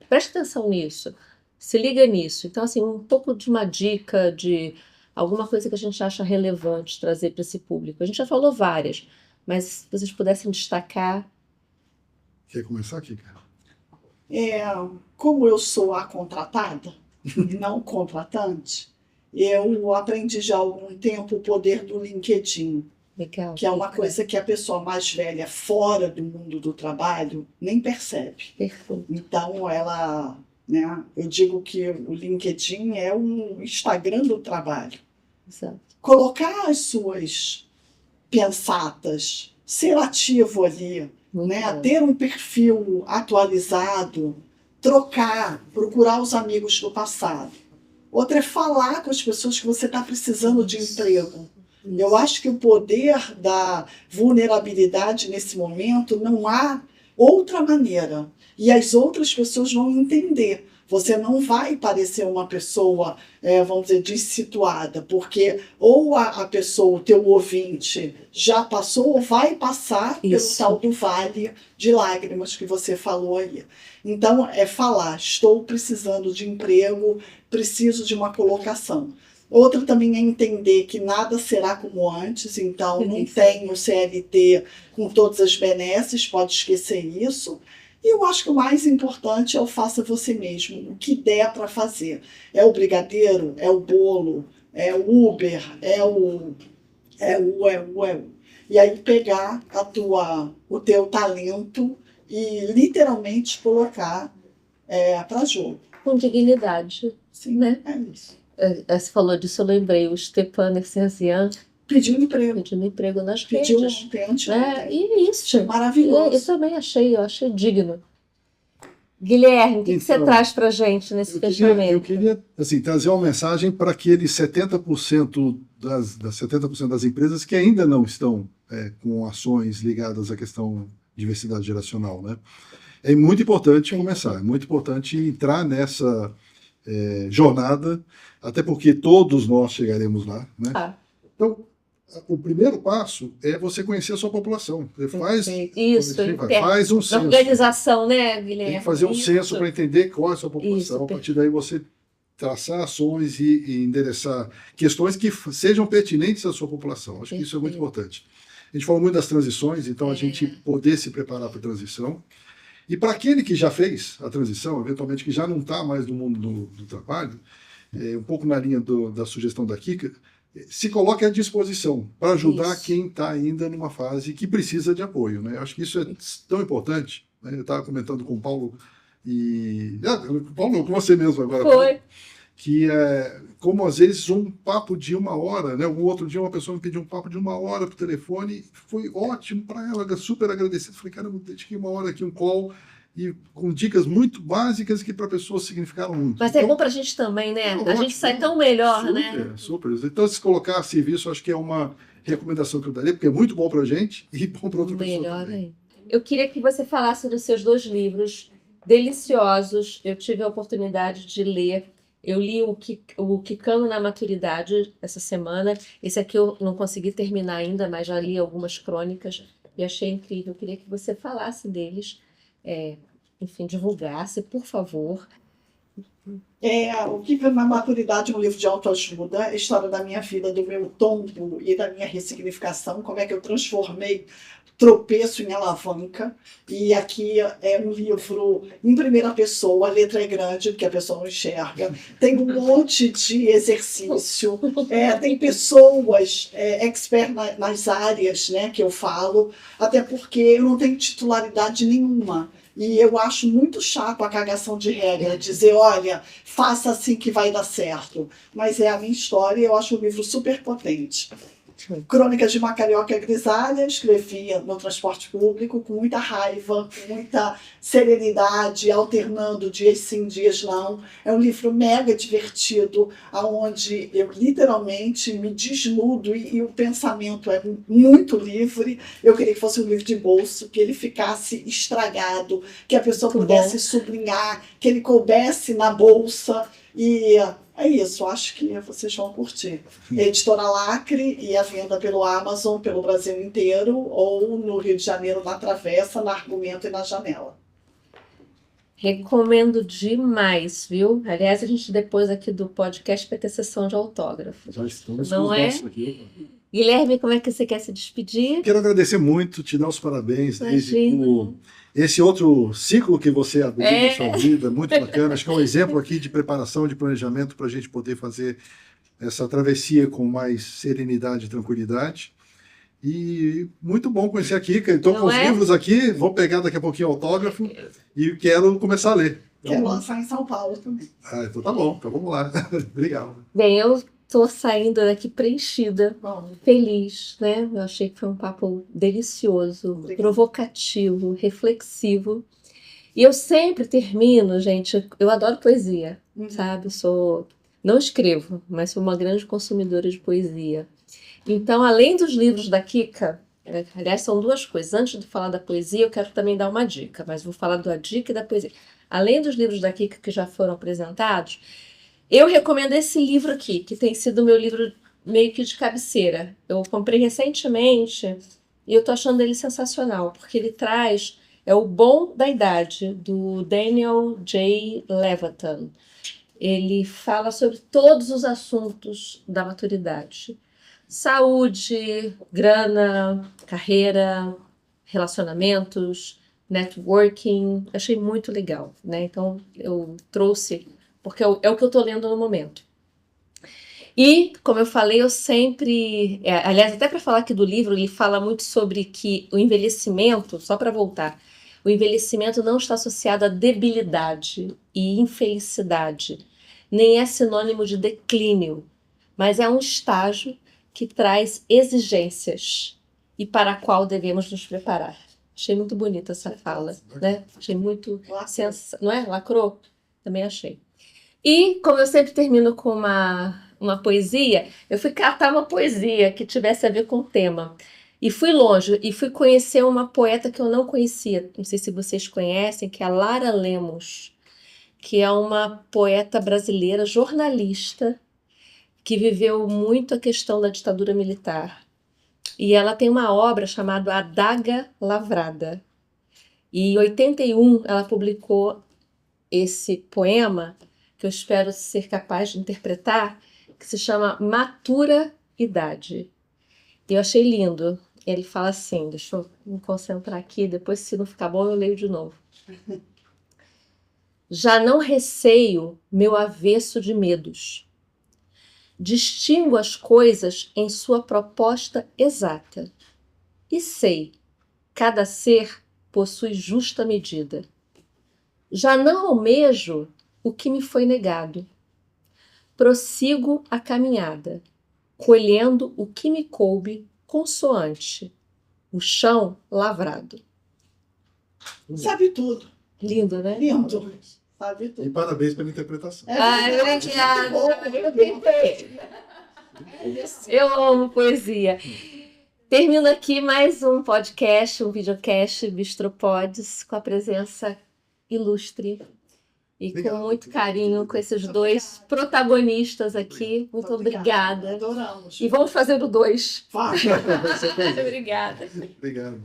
preste atenção nisso, se liga nisso. Então, assim, um pouco de uma dica de alguma coisa que a gente acha relevante trazer para esse público. A gente já falou várias, mas se vocês pudessem destacar. Quer começar, Kika? Como eu sou a contratada, não contratante, eu aprendi já há algum tempo o poder do LinkedIn, Legal. que é uma coisa que a pessoa mais velha, fora do mundo do trabalho, nem percebe. Perfeito. Então, eu digo que o LinkedIn é um Instagram do trabalho. Exato. Colocar as suas pensatas, ser ativo ali, ter um perfil atualizado, trocar, procurar os amigos do passado. Outra é falar com as pessoas que você está precisando de emprego. Eu acho que o poder da vulnerabilidade nesse momento, não há outra maneira. E as outras pessoas vão entender. Você não vai parecer uma pessoa, vamos dizer, dessituada, porque ou a pessoa, o teu ouvinte, já passou ou vai passar pelo tal do vale de lágrimas que você falou aí. Então, é falar, estou precisando de emprego, preciso de uma colocação. Outra também é entender que nada será como antes, então não tem o CLT com todas as benesses, pode esquecer isso. E eu acho que o mais importante é o faça você mesmo, o que der para fazer. É o brigadeiro, é o bolo, é o Uber, é o. E aí pegar o teu talento e literalmente colocar para jogo. Com dignidade. Sim, né? É isso. Você falou disso, eu lembrei, o Stepan Ercerzian Pediu emprego. pedindo emprego nas Pediu redes. ontem. E isso. Maravilhoso. Eu também eu achei digno. Guilherme, o que você traz para a gente nesse fechamento? Eu queria assim, trazer uma mensagem para aqueles 70% das 70% das empresas que ainda não estão com ações ligadas à questão de diversidade geracional, né? É muito importante começar, é muito importante entrar nessa jornada, até porque todos nós chegaremos lá, né? Então, o primeiro passo é você conhecer a sua população. Você faz, Isso, faz um na censo. organização, né, Guilherme? Tem que fazer um censo para entender qual é a sua população. Isso, a partir daí você traçar ações e endereçar questões que sejam pertinentes à sua população. Acho que isso é muito importante. A gente falou muito das transições, então a gente poder se preparar para a transição. E para aquele que já fez a transição, eventualmente que já não está mais no mundo do trabalho, um pouco na linha da sugestão da Kika, se coloque à disposição para ajudar quem está ainda numa fase que precisa de apoio. Né? Eu acho que isso é tão importante. Né? Eu estava comentando com o Paulo Paulo, com você mesmo agora. Foi. Que como às vezes um papo de 1 hora, né? Um outro dia uma pessoa me pediu um papo de 1 hora por telefone, foi ótimo para ela, super agradecido. Falei, cara, eu dediquei 1 hora aqui, um call, e com dicas muito básicas que para a pessoa significaram muito. Mas é bom para a gente também, né? A gente sai tão melhor, super, né? Super. Então, se colocar a serviço, acho que é uma recomendação que eu daria, porque é muito bom para a gente e bom para outra pessoa Melhor também. aí. Eu queria que você falasse dos seus 2 livros deliciosos. Eu tive a oportunidade de ler. Eu li o Quicando na Maturidade essa semana. Esse aqui eu não consegui terminar ainda, mas já li algumas crônicas e achei incrível. Eu queria que você falasse deles, enfim, divulgasse, por favor. O Quicando na Maturidade é um livro de autoajuda, a história da minha vida, do meu tombo e da minha ressignificação, como é que eu transformei tropeço em alavanca. E aqui é um livro em primeira pessoa, a letra é grande, porque a pessoa não enxerga. Tem um monte de exercício, tem pessoas expert nas áreas, né, que eu falo, até porque eu não tenho titularidade nenhuma. E eu acho muito chato a cagação de regra, dizer, olha, faça assim que vai dar certo. Mas é a minha história e eu acho o livro super potente. Crônicas de uma Carioca Grisalha, escrevia no transporte público com muita raiva, com muita serenidade, alternando dias sim, dias não. É um livro mega divertido, onde eu literalmente me desnudo e o pensamento é muito livre. Eu queria que fosse um livro de bolso, que ele ficasse estragado, que a pessoa pudesse sublinhar, que ele coubesse na bolsa. E é isso, acho que vocês vão curtir. Editora Lacre e a venda pelo Amazon, pelo Brasil inteiro, ou no Rio de Janeiro, na Travessa, na Argumento e na Janela. Recomendo demais, viu? Aliás, a gente depois aqui do podcast vai ter sessão de autógrafos. Já estamos Não com os é? nossos aqui. Guilherme, como é que você quer se despedir? Quero agradecer muito, te dar os parabéns desde Imagina. esse outro ciclo que você abriu na sua vida, muito bacana. Acho que é um exemplo aqui de preparação, de planejamento para a gente poder fazer essa travessia com mais serenidade e tranquilidade. E muito bom conhecer a Kika. Estou com os livros aqui, vou pegar daqui a pouquinho o autógrafo e quero começar a ler. Quero lançar em São Paulo também. Então tá bom, então vamos lá. Obrigado. Bem, eu estou saindo daqui preenchida, feliz, né? Eu achei que foi um papo delicioso, provocativo, reflexivo. E eu sempre termino, gente, eu adoro poesia, sabe? Não escrevo, mas sou uma grande consumidora de poesia. Então, além dos livros da Kika, aliás, são 2 coisas. Antes de falar da poesia, eu quero também dar uma dica, mas vou falar da dica e da poesia. Além dos livros da Kika que já foram apresentados, eu recomendo esse livro aqui, que tem sido o meu livro meio que de cabeceira. Eu comprei recentemente e eu tô achando ele sensacional, porque ele traz O Bom da Idade, do Daniel J. Levitan. Ele fala sobre todos os assuntos da maturidade. Saúde, grana, carreira, relacionamentos, networking. Achei muito legal, né? Então, eu trouxe, porque é o que eu estou lendo no momento. E, como eu falei, eu sempre... aliás, até para falar aqui do livro, ele fala muito sobre que o envelhecimento, só para voltar, o envelhecimento não está associado a debilidade e infelicidade, nem é sinônimo de declínio, mas é um estágio que traz exigências e para a qual devemos nos preparar. Achei muito bonita essa fala, né? Achei muito... Não é? Lacrou? Também achei. E, como eu sempre termino com uma poesia, eu fui catar uma poesia que tivesse a ver com o tema. E fui longe, e fui conhecer uma poeta que eu não conhecia, não sei se vocês conhecem, que é a Lara Lemos, que é uma poeta brasileira, jornalista, que viveu muito a questão da ditadura militar. E ela tem uma obra chamada Adaga Lavrada. E em 81 ela publicou esse poema, que eu espero ser capaz de interpretar, que se chama Matura Idade. E eu achei lindo. Ele fala assim, deixa eu me concentrar aqui, depois se não ficar bom eu leio de novo. Já não receio meu avesso de medos. Distingo as coisas em sua proposta exata. E sei, cada ser possui justa medida. Já não almejo o que me foi negado. Prossigo a caminhada, colhendo o que me coube consoante o chão lavrado. Sabe tudo. Lindo, né? Lindo. Sabe E tudo. parabéns pela interpretação. Ai, obrigada. Eu amo poesia. Termino aqui mais um podcast, um videocast Bistropods, com a presença ilustre e Obrigado. com muito carinho com esses dois protagonistas aqui. Muito obrigada. Adoramos. E vamos fazer o 2. Vai. Obrigada. Obrigado.